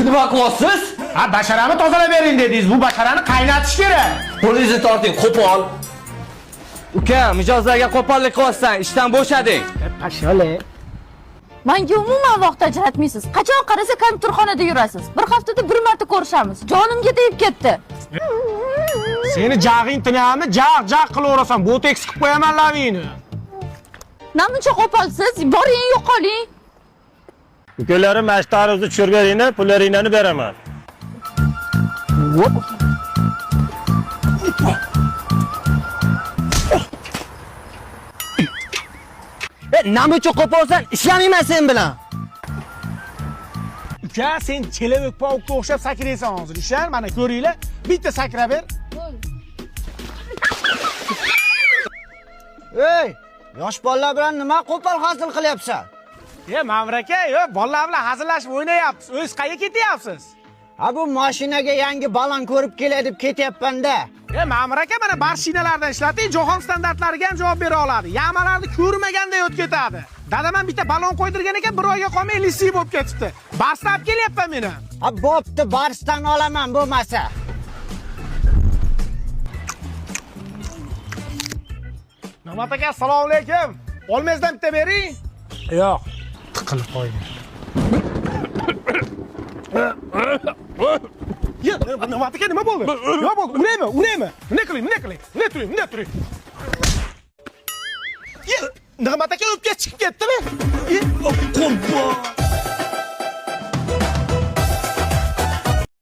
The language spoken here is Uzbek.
Nima qilyapsiz? Ha, basharani tozalab bering dedingiz. Bu basharani qaynatish kerak. Qo'lingizni torting, qo'pol. Uka, mijozlarga qo'pollik qilyapsan, ishdan bo'shading. Pashale. Menga umuman vaqt ajratmaysiz. Qachon qarasa konditorxonada yurasiz. Bir haftada bir marta ko'rishamiz. Jonimga tegib ketdi. Seni jag'ing tinami? Jag qilaverasan. Botoks qilib qo'yaman lavingni. Namuncha qo'polsiz? Boring, yo'qoling. Ukalarim mashtaringizni tushirganingni pullaringni beraman. Nima uchun qo'polsan? Ishlamayman sen bilan. Uka, sen chelevik pavukka o'xshab sakraysan hozir. Ishlar, mana ko'ringlar. Bitta sakrab ber. Ey, yosh bolalar bilan nima qo'pol hosil qilyapsan? Ma'mur aka, bolalar bilan hazillashib o'ynayapsiz. O'z qayerga ketyapsiz? Ha, bu mashinaga yangi balon ko'rib kelay deb ketyapman-da. Ma'mur aka, mana barshinalardan ishlating, jahon standartlariga ham javob bera oladi. Yamalarni ko'rmaganda o'tib ketadi. Dadam ham bitta balon qo'ydirgan ekan, bir oyga qolmay lisi bo'lib ketibdi. Barsdan olib kelyapman meni. Ha, bo'pti, barsdan olaman bo'lmasa. Navbat aka, assalomu alaykum. Olmazdan bitta bering. Yo'q, tiqilib qo'ydi. Navbat aka, nima bo'ldi? Nima bo'ldi? Uraymi? Nima qiling? Nima turing? Navbat aka o'pka chiqib ketdimi? Qo'rqma.